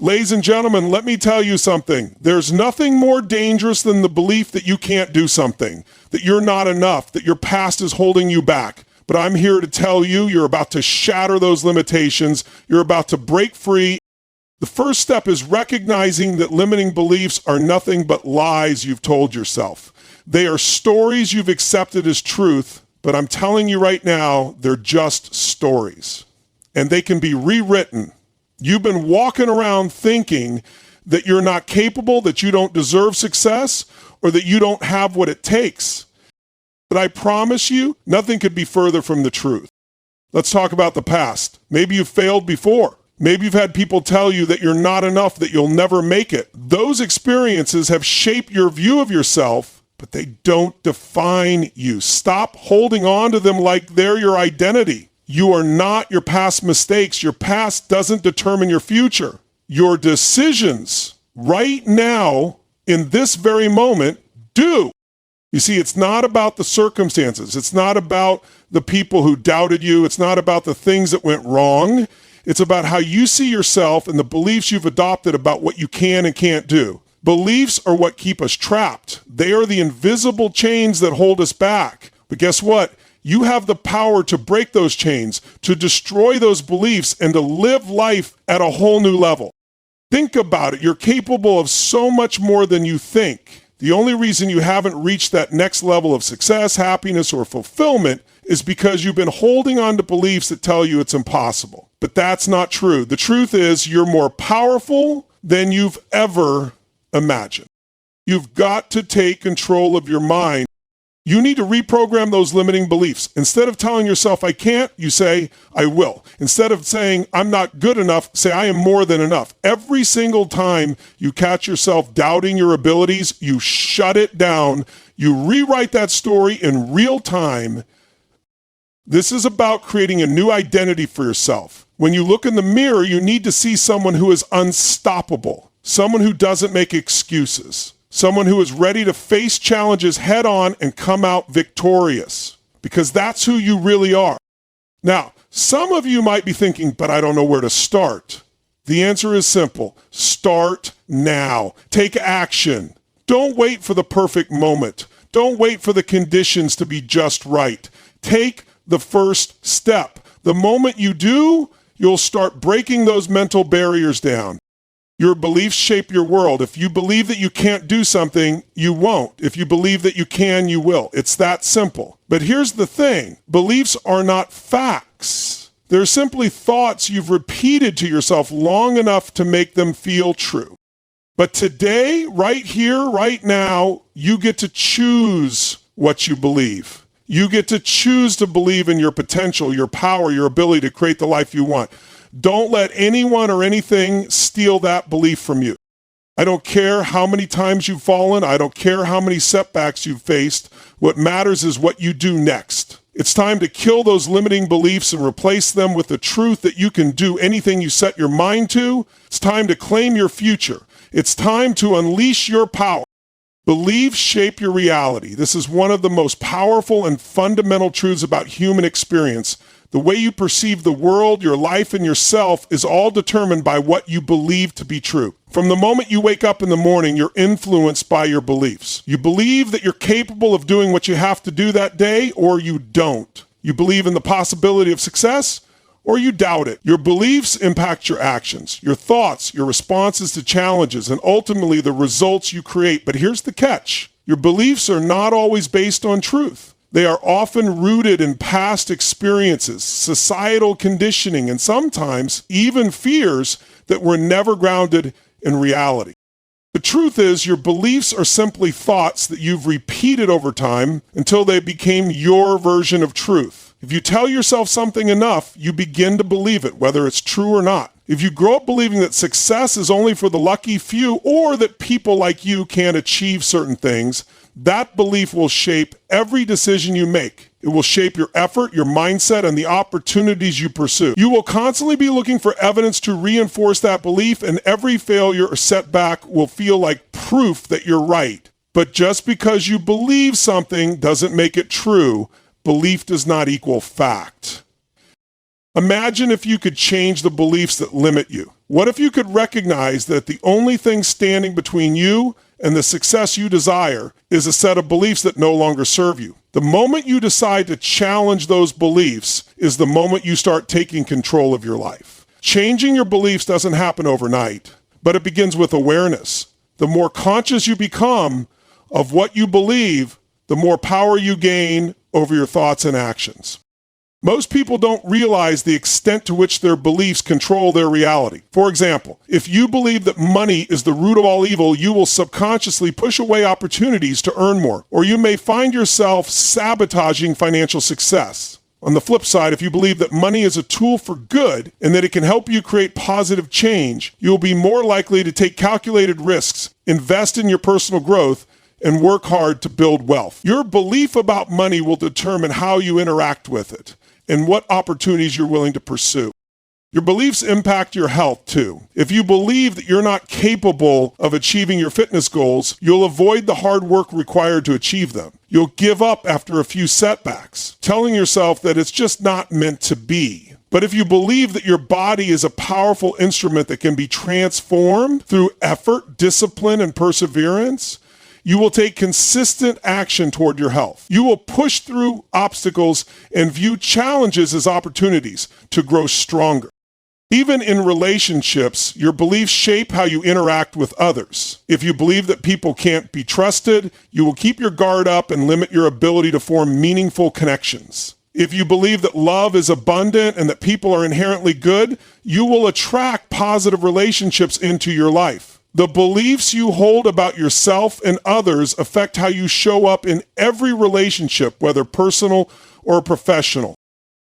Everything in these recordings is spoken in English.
Ladies and gentlemen, let me tell you something. There's nothing more dangerous than the belief that you can't do something, that you're not enough, that your past is holding you back. But I'm here to tell you, you're about to shatter those limitations. You're about to break free. The first step is recognizing that limiting beliefs are nothing but lies you've told yourself. They are stories you've accepted as truth, but I'm telling you right now, they're just stories. And they can be rewritten. You've been walking around thinking that you're not capable, that you don't deserve success, or that you don't have what it takes. But I promise you, nothing could be further from the truth. Let's talk about the past. Maybe you've failed before. Maybe you've had people tell you that you're not enough, that you'll never make it. Those experiences have shaped your view of yourself, but they don't define you. Stop holding on to them like they're your identity. You are not your past mistakes. Your past doesn't determine your future. Your decisions right now, in this very moment, do. You see, it's not about the circumstances. It's not about the people who doubted you. It's not about the things that went wrong. It's about how you see yourself and the beliefs you've adopted about what you can and can't do. Beliefs are what keep us trapped. They are the invisible chains that hold us back. But guess what? You have the power to break those chains, to destroy those beliefs, and to live life at a whole new level. Think about it. You're capable of so much more than you think. The only reason you haven't reached that next level of success, happiness, or fulfillment is because you've been holding on to beliefs that tell you it's impossible. But that's not true. The truth is you're more powerful than you've ever imagined. You've got to take control of your mind. You need to reprogram those limiting beliefs. Instead of telling yourself, I can't, you say, I will. Instead of saying, I'm not good enough, say, I am more than enough. Every single time you catch yourself doubting your abilities, you shut it down. You rewrite that story in real time. This is about creating a new identity for yourself. When you look in the mirror, you need to see someone who is unstoppable, someone who doesn't make excuses. Someone who is ready to face challenges head on and come out victorious, because that's who you really are. Now, some of you might be thinking, but I don't know where to start. The answer is simple. Start now. Take action. Don't wait for the perfect moment. Don't wait for the conditions to be just right. Take the first step. The moment you do, you'll start breaking those mental barriers down. Your beliefs shape your world. If you believe that you can't do something, you won't. If you believe that you can, you will. It's that simple. But here's the thing. Beliefs are not facts. They're simply thoughts you've repeated to yourself long enough to make them feel true. But today, right here, right now, you get to choose what you believe. You get to choose to believe in your potential, your power, your ability to create the life you want. Don't let anyone or anything steal that belief from you. I don't care how many times you've fallen. I don't care how many setbacks you've faced. What matters is what you do next. It's time to kill those limiting beliefs and replace them with the truth that you can do anything you set your mind to. It's time to claim your future. It's time to unleash your power. Beliefs shape your reality. This is one of the most powerful and fundamental truths about human experience. The way you perceive the world, your life, and yourself is all determined by what you believe to be true. From the moment you wake up in the morning, you're influenced by your beliefs. You believe that you're capable of doing what you have to do that day, or you don't. You believe in the possibility of success, or you doubt it. Your beliefs impact your actions, your thoughts, your responses to challenges, and ultimately the results you create. But here's the catch. Your beliefs are not always based on truth. They are often rooted in past experiences, societal conditioning, and sometimes even fears that were never grounded in reality. The truth is, your beliefs are simply thoughts that you've repeated over time until they became your version of truth. If you tell yourself something enough, you begin to believe it, whether it's true or not. If you grow up believing that success is only for the lucky few, or that people like you can't achieve certain things, that belief will shape every decision you make. It will shape your effort, your mindset, and the opportunities you pursue. You will constantly be looking for evidence to reinforce that belief, and every failure or setback will feel like proof that you're right. But just because you believe something doesn't make it true. Belief does not equal fact. Imagine if you could change the beliefs that limit you. What if you could recognize that the only thing standing between you and the success you desire is a set of beliefs that no longer serve you? The moment you decide to challenge those beliefs is the moment you start taking control of your life. Changing your beliefs doesn't happen overnight, but it begins with awareness. The more conscious you become of what you believe, the more power you gain over your thoughts and actions. Most people don't realize the extent to which their beliefs control their reality. For example, if you believe that money is the root of all evil, you will subconsciously push away opportunities to earn more, or you may find yourself sabotaging financial success. On the flip side, if you believe that money is a tool for good and that it can help you create positive change, you will be more likely to take calculated risks, invest in your personal growth, and work hard to build wealth. Your belief about money will determine how you interact with it and what opportunities you're willing to pursue. Your beliefs impact your health too. If you believe that you're not capable of achieving your fitness goals, you'll avoid the hard work required to achieve them. You'll give up after a few setbacks, telling yourself that it's just not meant to be. But if you believe that your body is a powerful instrument that can be transformed through effort, discipline, and perseverance, you will take consistent action toward your health. You will push through obstacles and view challenges as opportunities to grow stronger. Even in relationships, your beliefs shape how you interact with others. If you believe that people can't be trusted, you will keep your guard up and limit your ability to form meaningful connections. If you believe that love is abundant and that people are inherently good, you will attract positive relationships into your life. The beliefs you hold about yourself and others affect how you show up in every relationship, whether personal or professional.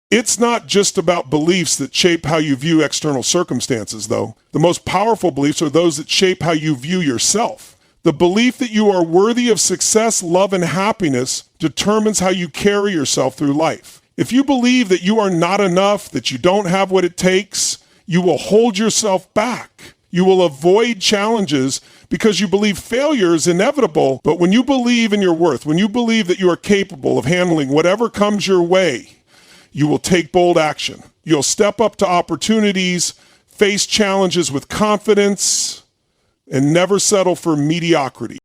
It's not just about beliefs that shape how you view external circumstances, though. The most powerful beliefs are those that shape how you view yourself. The belief that you are worthy of success, love, and happiness determines how you carry yourself through life. If you believe that you are not enough, that you don't have what it takes, you will hold yourself back. You will avoid challenges because you believe failure is inevitable. But when you believe in your worth, when you believe that you are capable of handling whatever comes your way, you will take bold action. You'll step up to opportunities, face challenges with confidence, and never settle for mediocrity.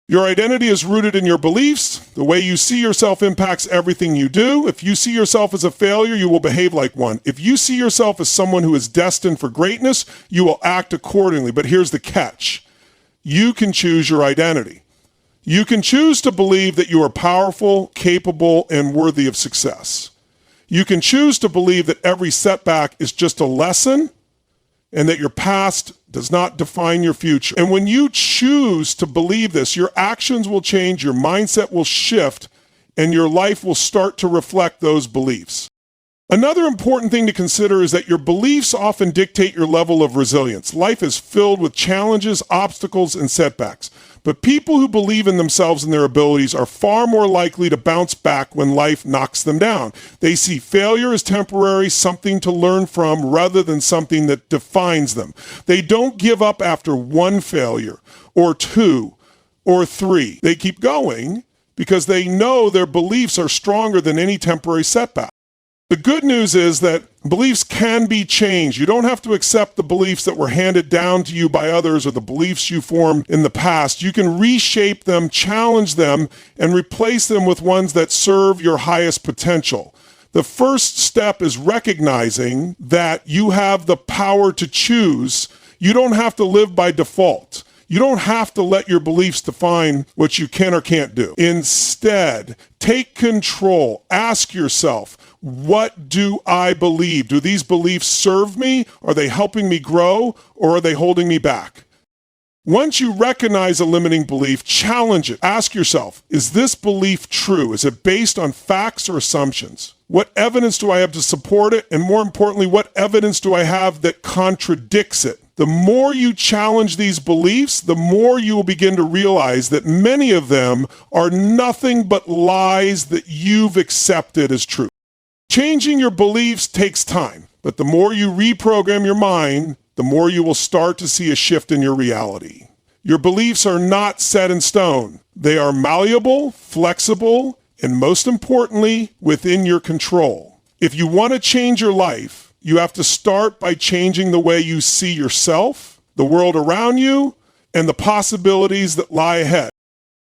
Your identity is rooted in your beliefs. The way you see yourself impacts everything you do. If you see yourself as a failure, you will behave like one. If you see yourself as someone who is destined for greatness, you will act accordingly. But here's the catch. You can choose your identity. You can choose to believe that you are powerful, capable, and worthy of success. You can choose to believe that every setback is just a lesson and that your past does not define your future. And when you choose to believe this, your actions will change, your mindset will shift, and your life will start to reflect those beliefs. Another important thing to consider is that your beliefs often dictate your level of resilience. Life is filled with challenges, obstacles, and setbacks. But people who believe in themselves and their abilities are far more likely to bounce back when life knocks them down. They see failure as temporary, something to learn from, rather than something that defines them. They don't give up after one failure, or two, or three. They keep going because they know their beliefs are stronger than any temporary setback. The good news is that beliefs can be changed. You don't have to accept the beliefs that were handed down to you by others or the beliefs you formed in the past. You can reshape them, challenge them, and replace them with ones that serve your highest potential. The first step is recognizing that you have the power to choose. You don't have to live by default. You don't have to let your beliefs define what you can or can't do. Instead, take control. Ask yourself, what do I believe? Do these beliefs serve me? Are they helping me grow, or are they holding me back? Once you recognize a limiting belief, challenge it. Ask yourself, is this belief true? Is it based on facts or assumptions? What evidence do I have to support it? And more importantly, what evidence do I have that contradicts it? The more you challenge these beliefs, the more you will begin to realize that many of them are nothing but lies that you've accepted as true. Changing your beliefs takes time, but the more you reprogram your mind, the more you will start to see a shift in your reality. Your beliefs are not set in stone. They are malleable, flexible, and most importantly, within your control. If you want to change your life, You have to start by changing the way you see yourself, the world around you, and the possibilities that lie ahead.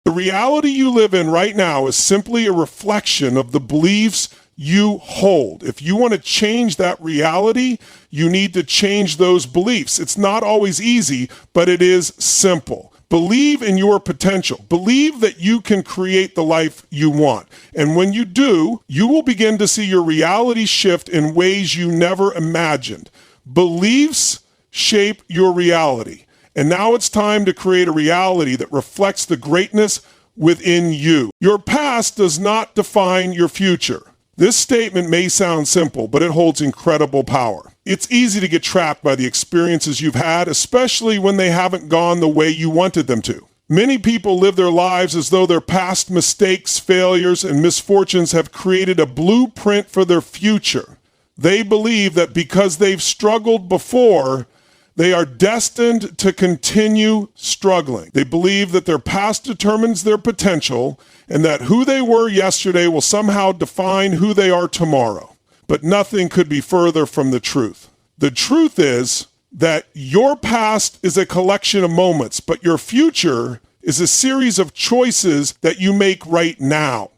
The reality you live in right now is simply a reflection of the beliefs you hold. If you want to change that reality, you need to change those beliefs. It's not always easy, but it is simple. Believe in your potential. Believe that you can create the life you want. And when you do, you will begin to see your reality shift in ways you never imagined. Beliefs shape your reality. And now it's time to create a reality that reflects the greatness within you. Your past does not define your future. This statement may sound simple, but it holds incredible power. It's easy to get trapped by the experiences you've had, especially when they haven't gone the way you wanted them to. Many people live their lives as though their past mistakes, failures, and misfortunes have created a blueprint for their future. They believe that because they've struggled before, they are destined to continue struggling. They believe that their past determines their potential and that who they were yesterday will somehow define who they are tomorrow. But nothing could be further from the truth. The truth is that your past is a collection of moments, but your future is a series of choices that you make right now.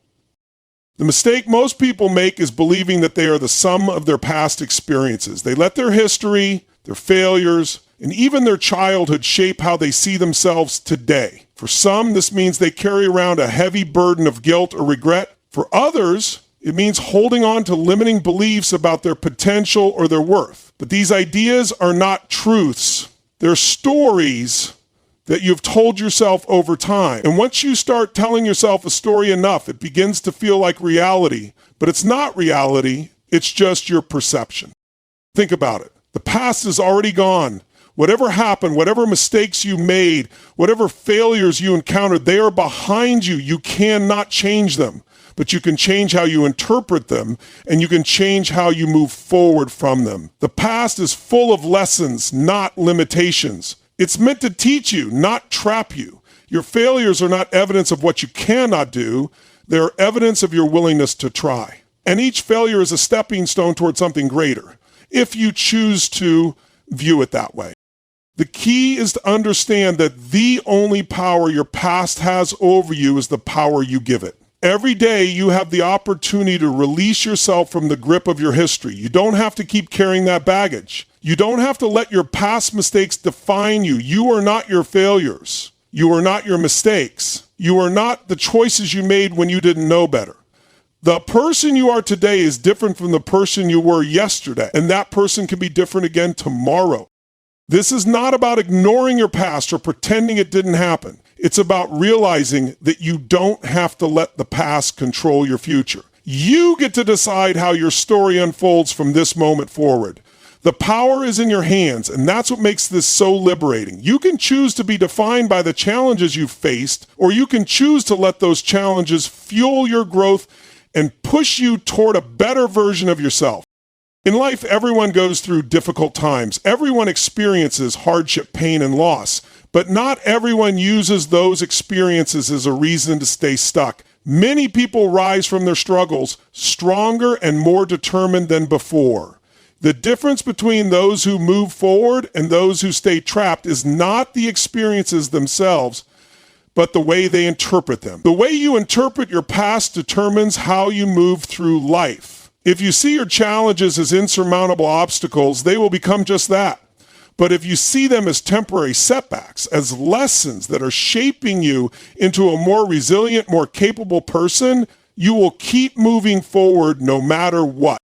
The mistake most people make is believing that they are the sum of their past experiences. They let their history, their failures, and even their childhood shape how they see themselves today. For some, this means they carry around a heavy burden of guilt or regret. For others, it means holding on to limiting beliefs about their potential or their worth. But these ideas are not truths. They're stories that you've told yourself over time. And once you start telling yourself a story enough, it begins to feel like reality. But it's not reality, it's just your perception. Think about it. The past is already gone. Whatever happened, whatever mistakes you made, whatever failures you encountered, they are behind you. You cannot change them, but you can change how you interpret them, and you can change how you move forward from them. The past is full of lessons, not limitations. It's meant to teach you, not trap you. Your failures are not evidence of what you cannot do. They're evidence of your willingness to try. And each failure is a stepping stone toward something greater, if you choose to view it that way. The key is to understand that the only power your past has over you is the power you give it. Every day you have the opportunity to release yourself from the grip of your history. You don't have to keep carrying that baggage. You don't have to let your past mistakes define you. You are not your failures. You are not your mistakes. You are not the choices you made when you didn't know better. The person you are today is different from the person you were yesterday, and that person can be different again tomorrow. This is not about ignoring your past or pretending it didn't happen. It's about realizing that you don't have to let the past control your future. You get to decide how your story unfolds from this moment forward. The power is in your hands, and that's what makes this so liberating. You can choose to be defined by the challenges you've faced, or you can choose to let those challenges fuel your growth and push you toward a better version of yourself. In life, everyone goes through difficult times. Everyone experiences hardship, pain, and loss. But not everyone uses those experiences as a reason to stay stuck. Many people rise from their struggles stronger and more determined than before. The difference between those who move forward and those who stay trapped is not the experiences themselves, but the way they interpret them. The way you interpret your past determines how you move through life. If you see your challenges as insurmountable obstacles, they will become just that. But if you see them as temporary setbacks, as lessons that are shaping you into a more resilient, more capable person, you will keep moving forward no matter what.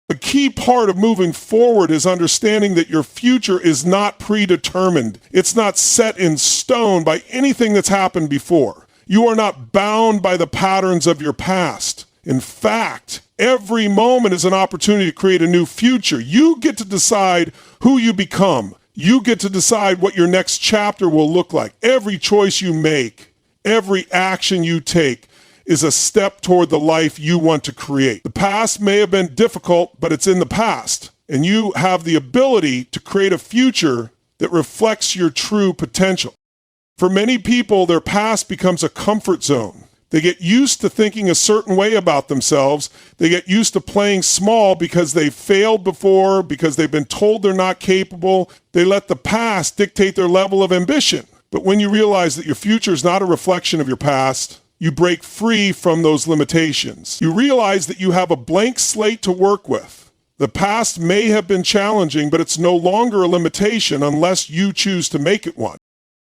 A key part of moving forward is understanding that your future is not predetermined. It's not set in stone by anything that's happened before. You are not bound by the patterns of your past. In fact, every moment is an opportunity to create a new future. You get to decide who you become. You get to decide what your next chapter will look like. Every choice you make, every action you take is a step toward the life you want to create. The past may have been difficult, but it's in the past. And you have the ability to create a future that reflects your true potential. For many people, their past becomes a comfort zone. They get used to thinking a certain way about themselves. They get used to playing small because they've failed before, because they've been told they're not capable. They let the past dictate their level of ambition. But when you realize that your future is not a reflection of your past, you break free from those limitations. You realize that you have a blank slate to work with. The past may have been challenging, but it's no longer a limitation unless you choose to make it one.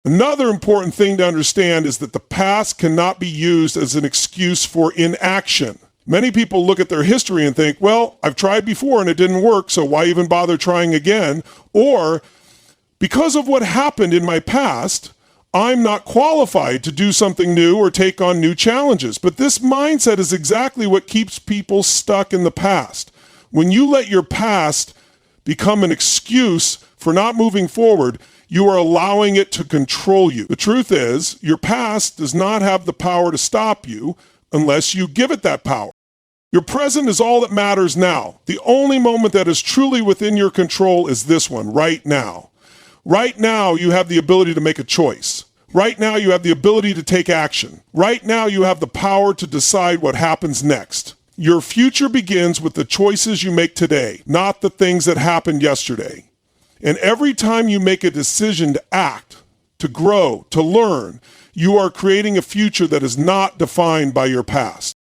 Another important thing to understand is that the past cannot be used as an excuse for inaction. Many people look at their history and think, well, I've tried before and it didn't work, so why even bother trying again? Or, because of what happened in my past, I'm not qualified to do something new or take on new challenges. But this mindset is exactly what keeps people stuck in the past. When you let your past become an excuse for not moving forward, you are allowing it to control you. The truth is, your past does not have the power to stop you unless you give it that power. Your present is all that matters now. The only moment that is truly within your control is this one, right now. Right now, you have the ability to make a choice. Right now, you have the ability to take action. Right now, you have the power to decide what happens next. Your future begins with the choices you make today, not the things that happened yesterday. And every time you make a decision to act, to grow, to learn, you are creating a future that is not defined by your past.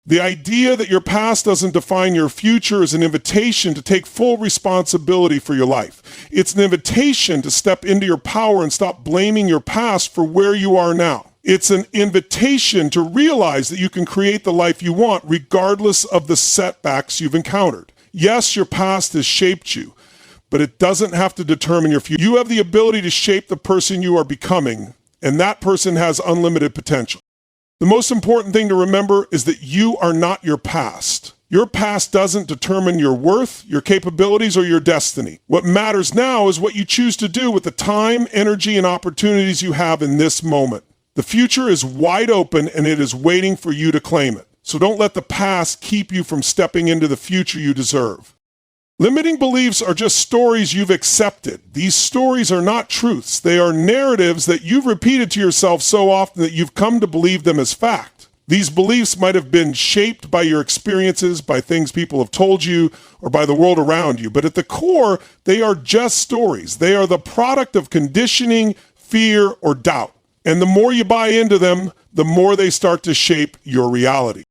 The idea that your past doesn't define your future is an invitation to take full responsibility for your life. It's an invitation to step into your power and stop blaming your past for where you are now. It's an invitation to realize that you can create the life you want regardless of the setbacks you've encountered. Yes, your past has shaped you, but it doesn't have to determine your future. You have the ability to shape the person you are becoming, and that person has unlimited potential. The most important thing to remember is that you are not your past. Your past doesn't determine your worth, your capabilities, or your destiny. What matters now is what you choose to do with the time, energy, and opportunities you have in this moment. The future is wide open and it is waiting for you to claim it. So don't let the past keep you from stepping into the future you deserve. Limiting beliefs are just stories you've accepted. These stories are not truths. They are narratives that you've repeated to yourself so often that you've come to believe them as fact. These beliefs might have been shaped by your experiences, by things people have told you, or by the world around you. But at the core, they are just stories. They are the product of conditioning, fear, or doubt. And the more you buy into them, the more they start to shape your reality.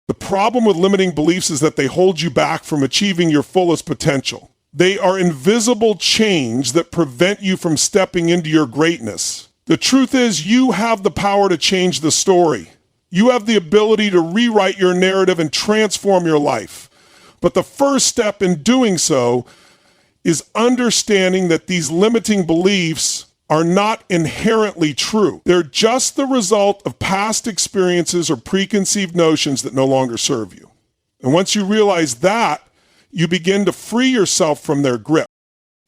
The problem with limiting beliefs is that they hold you back from achieving your fullest potential. They are invisible chains that prevent you from stepping into your greatness. The truth is, you have the power to change the story. You have the ability to rewrite your narrative and transform your life. But the first step in doing so is understanding that these limiting beliefs are not inherently true. They're just the result of past experiences or preconceived notions that no longer serve you. And once you realize that, you begin to free yourself from their grip.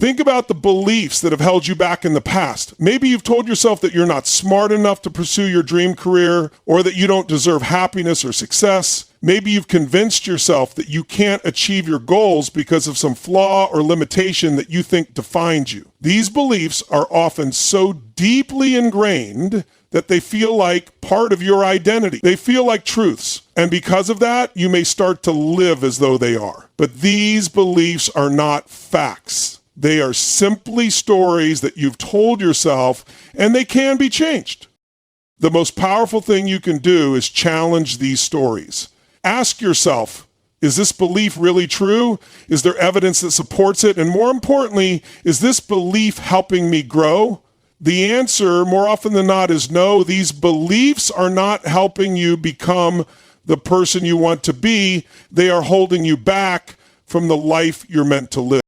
Think about the beliefs that have held you back in the past. Maybe you've told yourself that you're not smart enough to pursue your dream career, or that you don't deserve happiness or success. Maybe you've convinced yourself that you can't achieve your goals because of some flaw or limitation that you think defines you. These beliefs are often so deeply ingrained that they feel like part of your identity. They feel like truths. And because of that, you may start to live as though they are. But these beliefs are not facts. They are simply stories that you've told yourself, and they can be changed. The most powerful thing you can do is challenge these stories. Ask yourself, is this belief really true? Is there evidence that supports it? And more importantly, is this belief helping me grow? The answer, more often than not, is no. These beliefs are not helping you become the person you want to be. They are holding you back from the life you're meant to live.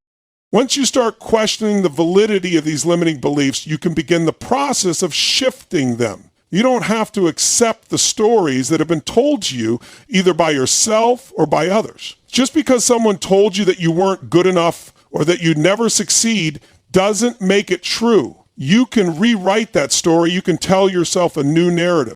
Once you start questioning the validity of these limiting beliefs, you can begin the process of shifting them. You don't have to accept the stories that have been told to you either by yourself or by others. Just because someone told you that you weren't good enough or that you'd never succeed doesn't make it true. You can rewrite that story. You can tell yourself a new narrative.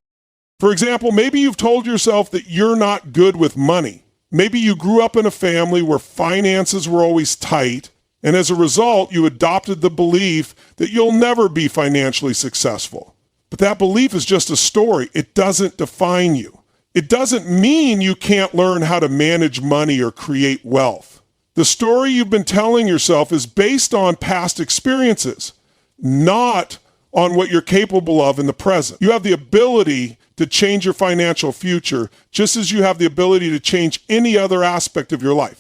For example, maybe you've told yourself that you're not good with money. Maybe you grew up in a family where finances were always tight, and as a result, you adopted the belief that you'll never be financially successful. But that belief is just a story. It doesn't define you. It doesn't mean you can't learn how to manage money or create wealth. The story you've been telling yourself is based on past experiences, not on what you're capable of in the present. You have the ability to change your financial future, just as you have the ability to change any other aspect of your life.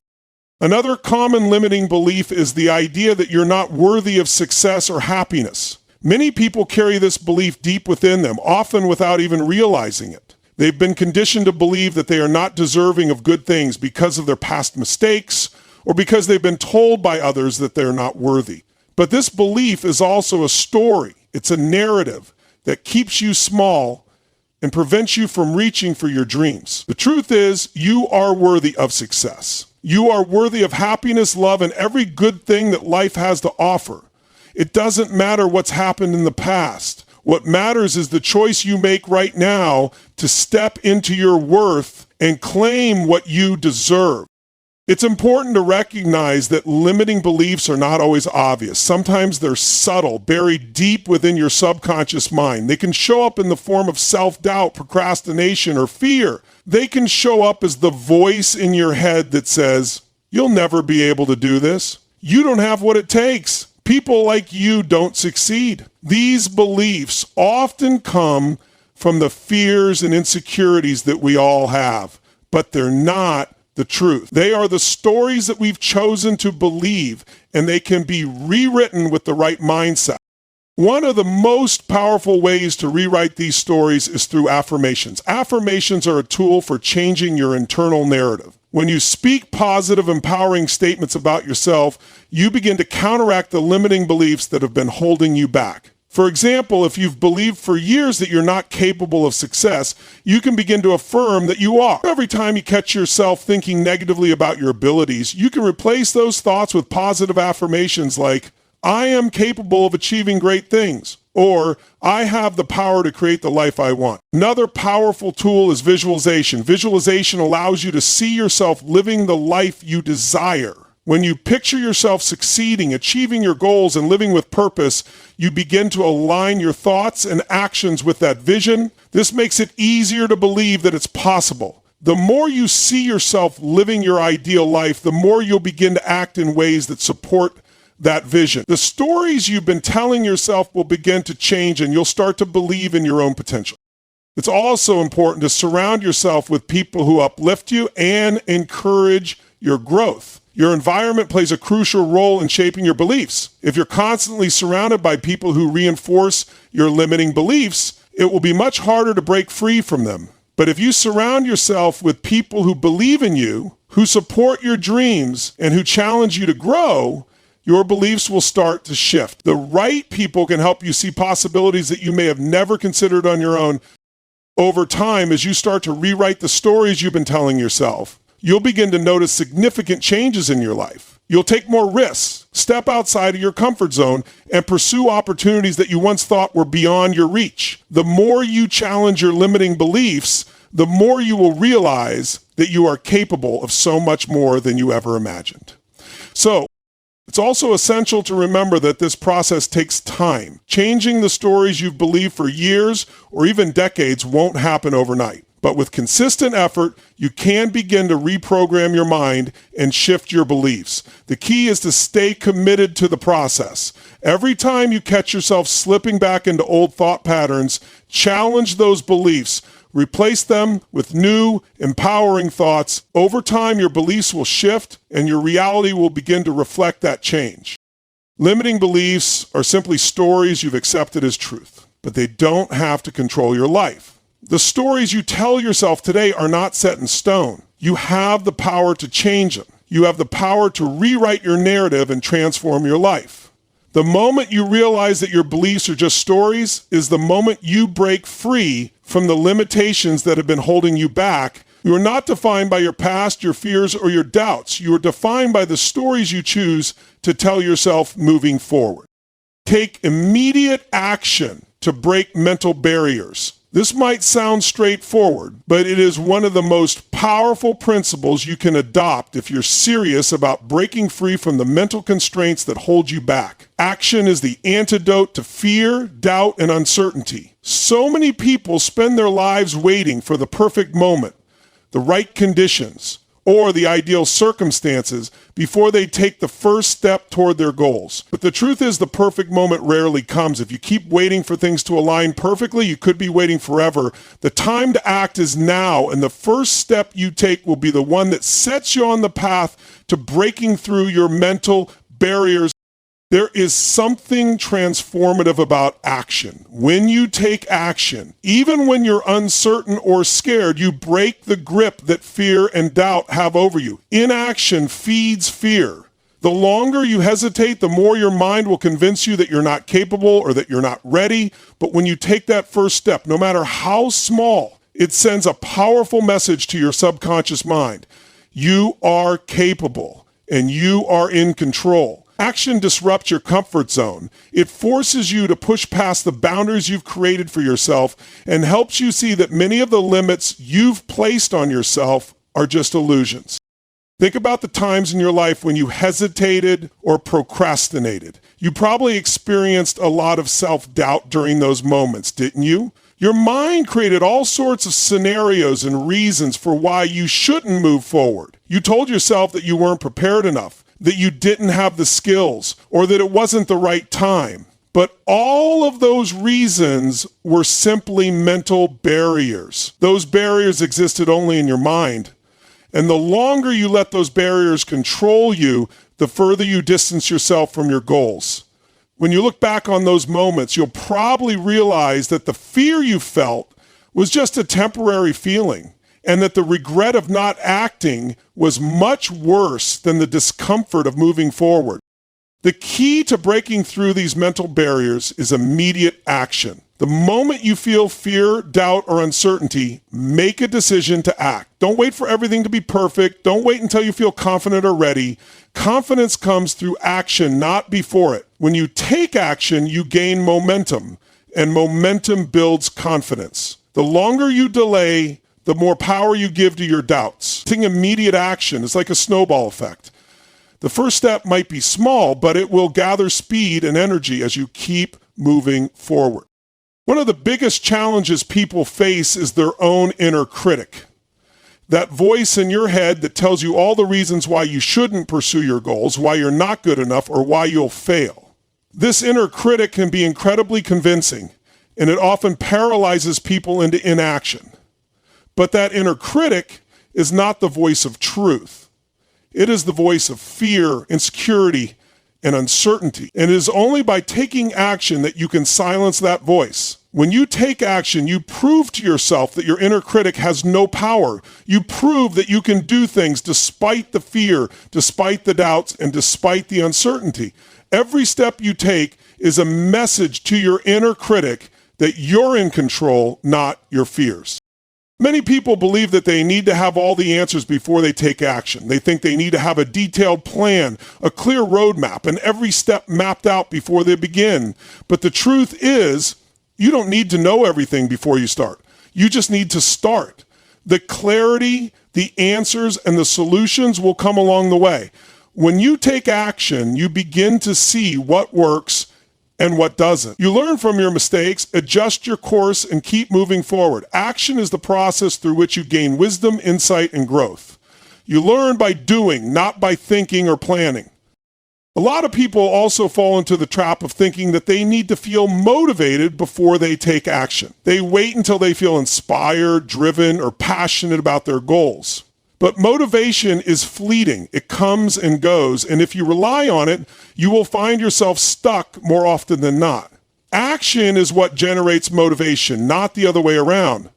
Another common limiting belief is the idea that you're not worthy of success or happiness. Many people carry this belief deep within them, often without even realizing it. They've been conditioned to believe that they are not deserving of good things because of their past mistakes or because they've been told by others that they're not worthy. But this belief is also a story. It's a narrative that keeps you small and prevents you from reaching for your dreams. The truth is, you are worthy of success. You are worthy of happiness, love, and every good thing that life has to offer. It doesn't matter what's happened in the past. What matters is the choice you make right now to step into your worth and claim what you deserve. It's important to recognize that limiting beliefs are not always obvious. Sometimes they're subtle, buried deep within your subconscious mind. They can show up in the form of self-doubt, procrastination, or fear. They can show up as the voice in your head that says, "You'll never be able to do this. You don't have what it takes. People like you don't succeed." These beliefs often come from the fears and insecurities that we all have, but they're not the truth. They are the stories that we've chosen to believe, and they can be rewritten with the right mindset. One of the most powerful ways to rewrite these stories is through affirmations. Affirmations are a tool for changing your internal narrative. When you speak positive, empowering statements about yourself, you begin to counteract the limiting beliefs that have been holding you back. For example, if you've believed for years that you're not capable of success, you can begin to affirm that you are. Every time you catch yourself thinking negatively about your abilities, you can replace those thoughts with positive affirmations like, "I am capable of achieving great things," or "I have the power to create the life I want." Another powerful tool is visualization. Visualization allows you to see yourself living the life you desire. When you picture yourself succeeding, achieving your goals, and living with purpose, you begin to align your thoughts and actions with that vision. This makes it easier to believe that it's possible. The more you see yourself living your ideal life, the more you'll begin to act in ways that support that vision. The stories you've been telling yourself will begin to change, and you'll start to believe in your own potential. It's also important to surround yourself with people who uplift you and encourage your growth. Your environment plays a crucial role in shaping your beliefs. If you're constantly surrounded by people who reinforce your limiting beliefs, it will be much harder to break free from them. But if you surround yourself with people who believe in you, who support your dreams, and who challenge you to grow, your beliefs will start to shift. The right people can help you see possibilities that you may have never considered on your own. Over time, as you start to rewrite the stories you've been telling yourself, you'll begin to notice significant changes in your life. You'll take more risks, step outside of your comfort zone, and pursue opportunities that you once thought were beyond your reach. The more you challenge your limiting beliefs, the more you will realize that you are capable of so much more than you ever imagined. So, it's also essential to remember that this process takes time. Changing the stories you've believed for years or even decades won't happen overnight. But with consistent effort, you can begin to reprogram your mind and shift your beliefs. The key is to stay committed to the process. Every time you catch yourself slipping back into old thought patterns, challenge those beliefs. Replace them with new, empowering thoughts. Over time, your beliefs will shift and your reality will begin to reflect that change. Limiting beliefs are simply stories you've accepted as truth, but they don't have to control your life. The stories you tell yourself today are not set in stone. You have the power to change them. You have the power to rewrite your narrative and transform your life. The moment you realize that your beliefs are just stories is the moment you break free from the limitations that have been holding you back. You are not defined by your past, your fears, or your doubts. You are defined by the stories you choose to tell yourself moving forward. Take immediate action to break mental barriers. This might sound straightforward, but it is one of the most powerful principles you can adopt if you're serious about breaking free from the mental constraints that hold you back. Action is the antidote to fear, doubt, and uncertainty. So many people spend their lives waiting for the perfect moment, the right conditions, or the ideal circumstances before they take the first step toward their goals. But the truth is, the perfect moment rarely comes. If you keep waiting for things to align perfectly, you could be waiting forever. The time to act is now, and the first step you take will be the one that sets you on the path to breaking through your mental barriers. There is something transformative about action. When you take action, even when you're uncertain or scared, you break the grip that fear and doubt have over you. Inaction feeds fear. The longer you hesitate, the more your mind will convince you that you're not capable or that you're not ready. But when you take that first step, no matter how small, it sends a powerful message to your subconscious mind. You are capable and you are in control. Action disrupts your comfort zone. It forces you to push past the boundaries you've created for yourself and helps you see that many of the limits you've placed on yourself are just illusions. Think about the times in your life when you hesitated or procrastinated. You probably experienced a lot of self-doubt during those moments, didn't you? Your mind created all sorts of scenarios and reasons for why you shouldn't move forward. You told yourself that you weren't prepared enough, that you didn't have the skills, or that it wasn't the right time. But all of those reasons were simply mental barriers. Those barriers existed only in your mind. And the longer you let those barriers control you, the further you distance yourself from your goals. When you look back on those moments, you'll probably realize that the fear you felt was just a temporary feeling, and that the regret of not acting was much worse than the discomfort of moving forward. The key to breaking through these mental barriers is immediate action. The moment you feel fear, doubt, or uncertainty, make a decision to act. Don't wait for everything to be perfect. Don't wait until you feel confident or ready. Confidence comes through action, not before it. When you take action, you gain momentum, and momentum builds confidence. The longer you delay, the more power you give to your doubts. Taking immediate action is like a snowball effect. The first step might be small, but it will gather speed and energy as you keep moving forward. One of the biggest challenges people face is their own inner critic. That voice in your head that tells you all the reasons why you shouldn't pursue your goals, why you're not good enough, or why you'll fail. This inner critic can be incredibly convincing, and it often paralyzes people into inaction. But that inner critic is not the voice of truth. It is the voice of fear, insecurity, and uncertainty. And it is only by taking action that you can silence that voice. When you take action, you prove to yourself that your inner critic has no power. You prove that you can do things despite the fear, despite the doubts, and despite the uncertainty. Every step you take is a message to your inner critic that you're in control, not your fears. Many people believe that they need to have all the answers before they take action. They think they need to have a detailed plan, a clear roadmap, and every step mapped out before they begin. But the truth is, you don't need to know everything before you start. You just need to start. The clarity, the answers, and the solutions will come along the way. When you take action, you begin to see what works and what doesn't. You learn from your mistakes, adjust your course, and keep moving forward. Action is the process through which you gain wisdom, insight, and growth. You learn by doing, not by thinking or planning. A lot of people also fall into the trap of thinking that they need to feel motivated before they take action. They wait until they feel inspired, driven, or passionate about their goals. But motivation is fleeting. It comes and goes, and if you rely on it, you will find yourself stuck more often than not. Action is what generates motivation, not the other way around.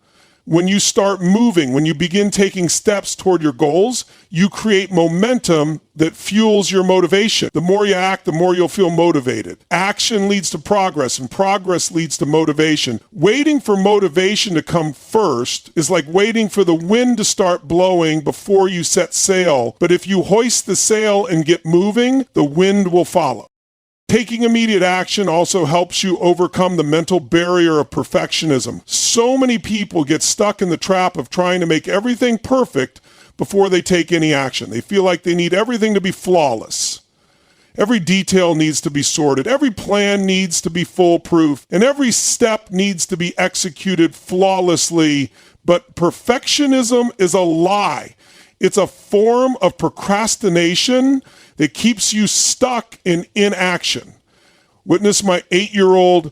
When you start moving, when you begin taking steps toward your goals, you create momentum that fuels your motivation. The more you act, the more you'll feel motivated. Action leads to progress, and progress leads to motivation. Waiting for motivation to come first is like waiting for the wind to start blowing before you set sail. But if you hoist the sail and get moving, the wind will follow. Taking immediate action also helps you overcome the mental barrier of perfectionism. So many people get stuck in the trap of trying to make everything perfect before they take any action. They feel like they need everything to be flawless. Every detail needs to be sorted. Every plan needs to be foolproof. And every step needs to be executed flawlessly. But perfectionism is a lie. It's a form of procrastination that keeps you stuck in inaction. Witness my 8-year-old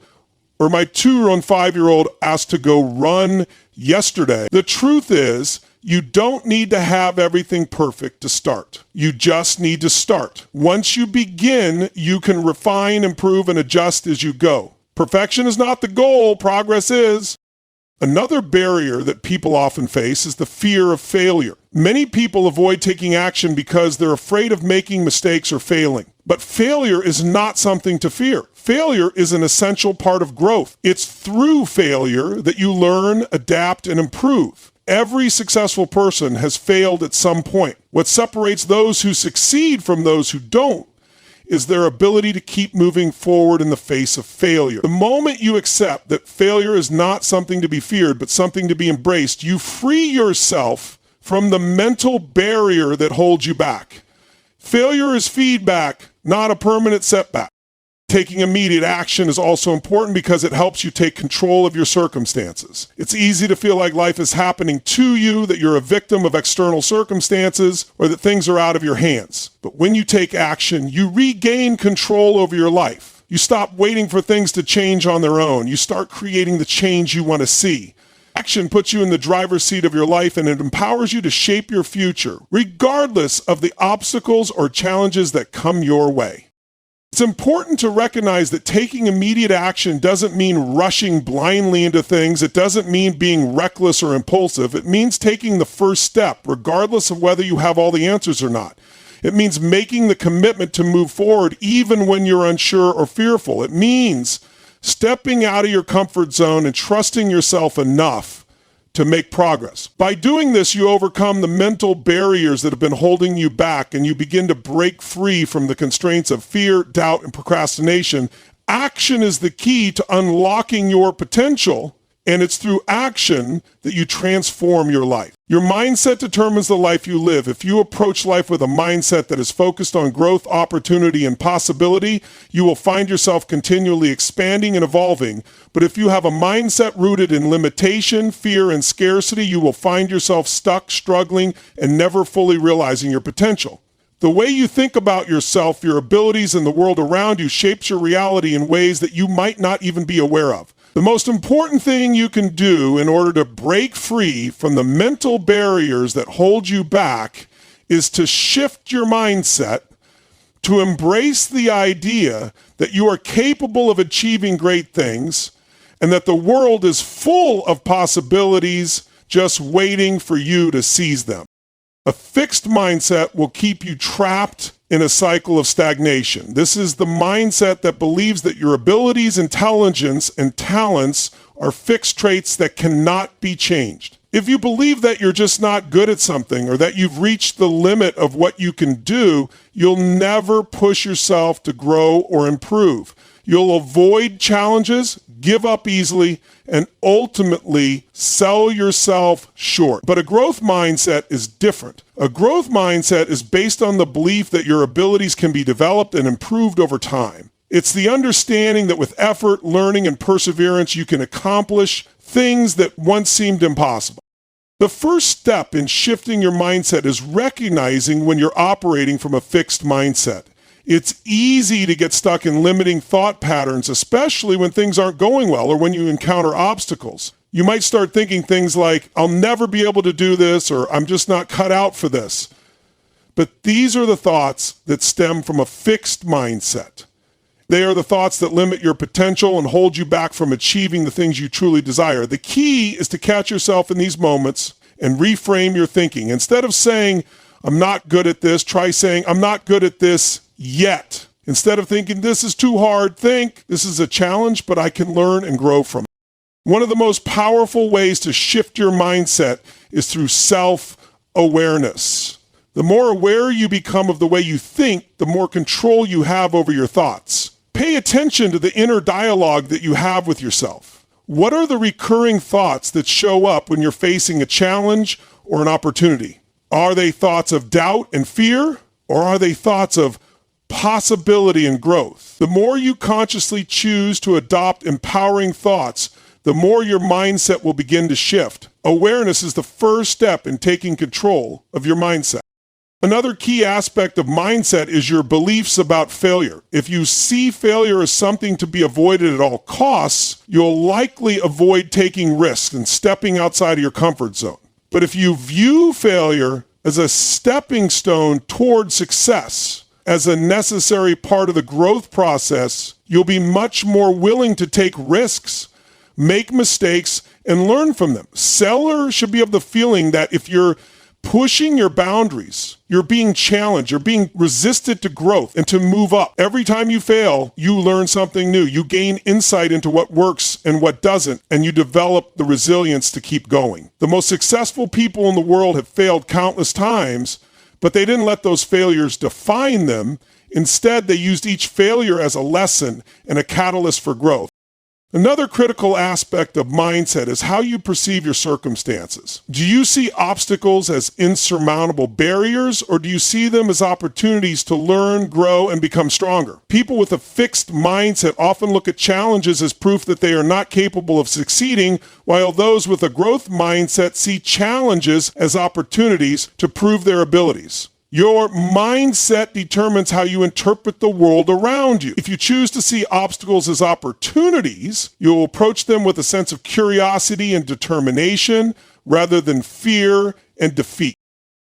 or my 2 and 5-year-old asked to go run yesterday. The truth is, you don't need to have everything perfect to start. You just need to start. Once you begin, you can refine, improve, and adjust as you go. Perfection is not the goal, progress is. Another barrier that people often face is the fear of failure. Many people avoid taking action because they're afraid of making mistakes or failing. But failure is not something to fear. Failure is an essential part of growth. It's through failure that you learn, adapt, and improve. Every successful person has failed at some point. What separates those who succeed from those who don't is their ability to keep moving forward in the face of failure. The moment you accept that failure is not something to be feared, but something to be embraced, you free yourself from the mental barrier that holds you back. Failure is feedback, not a permanent setback. Taking immediate action is also important because it helps you take control of your circumstances. It's easy to feel like life is happening to you, that you're a victim of external circumstances, or that things are out of your hands. But when you take action, you regain control over your life. You stop waiting for things to change on their own. You start creating the change you want to see. Action puts you in the driver's seat of your life, and it empowers you to shape your future, regardless of the obstacles or challenges that come your way. It's important to recognize that taking immediate action doesn't mean rushing blindly into things. It doesn't mean being reckless or impulsive. It means taking the first step, regardless of whether you have all the answers or not. It means making the commitment to move forward even when you're unsure or fearful. It means stepping out of your comfort zone and trusting yourself enough to make progress. By doing this, you overcome the mental barriers that have been holding you back, and you begin to break free from the constraints of fear, doubt, and procrastination. Action is the key to unlocking your potential, and it's through action that you transform your life. Your mindset determines the life you live. If you approach life with a mindset that is focused on growth, opportunity, and possibility, you will find yourself continually expanding and evolving. But if you have a mindset rooted in limitation, fear, and scarcity, you will find yourself stuck, struggling, and never fully realizing your potential. The way you think about yourself, your abilities, and the world around you shapes your reality in ways that you might not even be aware of. The most important thing you can do in order to break free from the mental barriers that hold you back is to shift your mindset to embrace the idea that you are capable of achieving great things and that the world is full of possibilities just waiting for you to seize them. A fixed mindset will keep you trapped in a cycle of stagnation. This is the mindset that believes that your abilities, intelligence, and talents are fixed traits that cannot be changed. If you believe that you're just not good at something or that you've reached the limit of what you can do, you'll never push yourself to grow or improve. You'll avoid challenges, give up easily, and ultimately sell yourself short. But a growth mindset is different. A growth mindset is based on the belief that your abilities can be developed and improved over time. It's the understanding that with effort, learning, and perseverance, you can accomplish things that once seemed impossible. The first step in shifting your mindset is recognizing when you're operating from a fixed mindset. It's easy to get stuck in limiting thought patterns, especially when things aren't going well or when you encounter obstacles. You might start thinking things like, I'll never be able to do this, or I'm just not cut out for this. But these are the thoughts that stem from a fixed mindset. They are the thoughts that limit your potential and hold you back from achieving the things you truly desire. The key is to catch yourself in these moments and reframe your thinking. Instead of saying, I'm not good at this, try saying, I'm not good at this yet. Instead of thinking, this is too hard, think, this is a challenge, but I can learn and grow from it. One of the most powerful ways to shift your mindset is through self-awareness. The more aware you become of the way you think, the more control you have over your thoughts. Pay attention to the inner dialogue that you have with yourself. What are the recurring thoughts that show up when you're facing a challenge or an opportunity? Are they thoughts of doubt and fear, or are they thoughts of possibility and growth? The more you consciously choose to adopt empowering thoughts, the more your mindset will begin to shift. Awareness is the first step in taking control of your mindset. Another key aspect of mindset is your beliefs about failure. If you see failure as something to be avoided at all costs, you'll likely avoid taking risks and stepping outside of your comfort zone. But if you view failure as a stepping stone toward success, as a necessary part of the growth process, you'll be much more willing to take risks, make mistakes, and learn from them. Sellers should be of the feeling that if you're pushing your boundaries, you're being challenged, you're being resisted to growth and to move up. Every time you fail, you learn something new. You gain insight into what works and what doesn't, and you develop the resilience to keep going. The most successful people in the world have failed countless times, but they didn't let those failures define them. Instead, they used each failure as a lesson and a catalyst for growth. Another critical aspect of mindset is how you perceive your circumstances. Do you see obstacles as insurmountable barriers, or do you see them as opportunities to learn, grow, and become stronger? People with a fixed mindset often look at challenges as proof that they are not capable of succeeding, while those with a growth mindset see challenges as opportunities to prove their abilities. Your mindset determines how you interpret the world around you. If you choose to see obstacles as opportunities, you'll approach them with a sense of curiosity and determination rather than fear and defeat.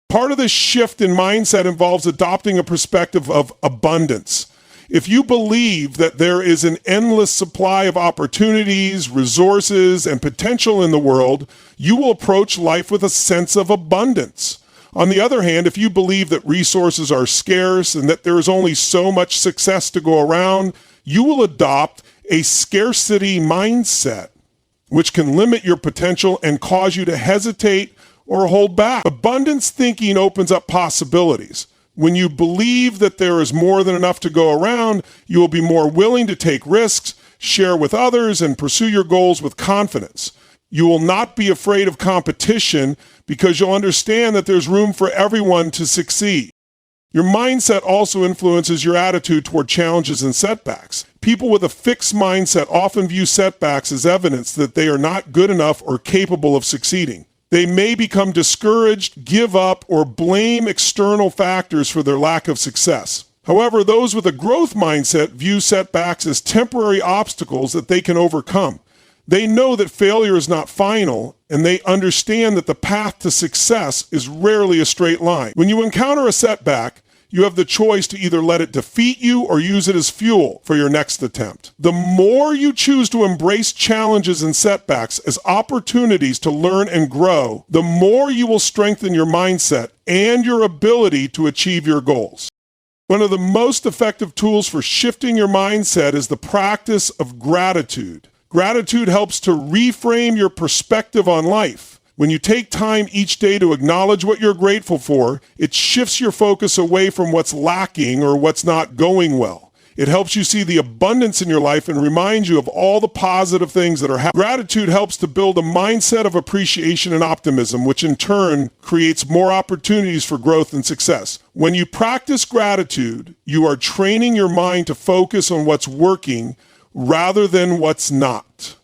Part of this shift in mindset involves adopting a perspective of abundance. If you believe that there is an endless supply of opportunities, resources, and potential in the world, you will approach life with a sense of abundance. On the other hand, if you believe that resources are scarce and that there is only so much success to go around, you will adopt a scarcity mindset, which can limit your potential and cause you to hesitate or hold back. Abundance thinking opens up possibilities. When you believe that there is more than enough to go around, you will be more willing to take risks, share with others, and pursue your goals with confidence. You will not be afraid of competition because you'll understand that there's room for everyone to succeed. Your mindset also influences your attitude toward challenges and setbacks. People with a fixed mindset often view setbacks as evidence that they are not good enough or capable of succeeding. They may become discouraged, give up, or blame external factors for their lack of success. However, those with a growth mindset view setbacks as temporary obstacles that they can overcome. They know that failure is not final, and they understand that the path to success is rarely a straight line. When you encounter a setback, you have the choice to either let it defeat you or use it as fuel for your next attempt. The more you choose to embrace challenges and setbacks as opportunities to learn and grow, the more you will strengthen your mindset and your ability to achieve your goals. One of the most effective tools for shifting your mindset is the practice of gratitude. Gratitude helps to reframe your perspective on life. When you take time each day to acknowledge what you're grateful for, it shifts your focus away from what's lacking or what's not going well. It helps you see the abundance in your life and reminds you of all the positive things that are happening. Gratitude helps to build a mindset of appreciation and optimism, which in turn creates more opportunities for growth and success. When you practice gratitude, you are training your mind to focus on what's working rather than what's not.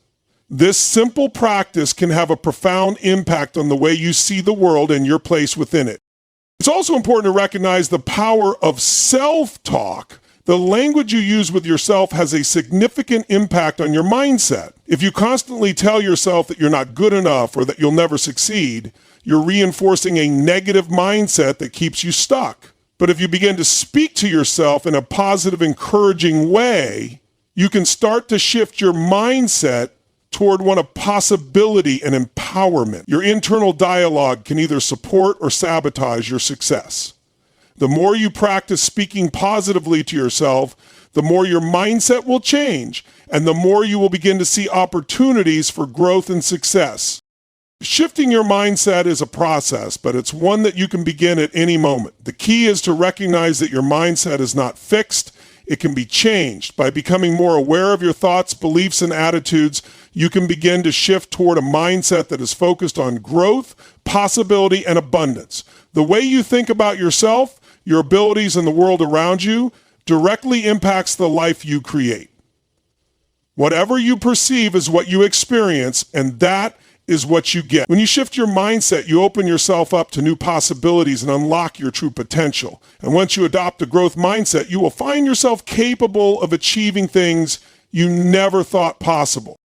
This simple practice can have a profound impact on the way you see the world and your place within it. It's also important to recognize the power of self-talk. The language you use with yourself has a significant impact on your mindset. If you constantly tell yourself that you're not good enough or that you'll never succeed, you're reinforcing a negative mindset that keeps you stuck. But if you begin to speak to yourself in a positive, encouraging way, you can start to shift your mindset toward one of possibility and empowerment. Your internal dialogue can either support or sabotage your success. The more you practice speaking positively to yourself, the more your mindset will change, and the more you will begin to see opportunities for growth and success. Shifting your mindset is a process, but it's one that you can begin at any moment. The key is to recognize that your mindset is not fixed. It can be changed. By becoming more aware of your thoughts, beliefs, and attitudes, you can begin to shift toward a mindset that is focused on growth, possibility, and abundance. The way you think about yourself, your abilities, and the world around you directly impacts the life you create. Whatever you perceive is what you experience, and that is what you get. When you shift your mindset, you open yourself up to new possibilities and unlock your true potential. And once you adopt a growth mindset, you will find yourself capable of achieving things you never thought possible.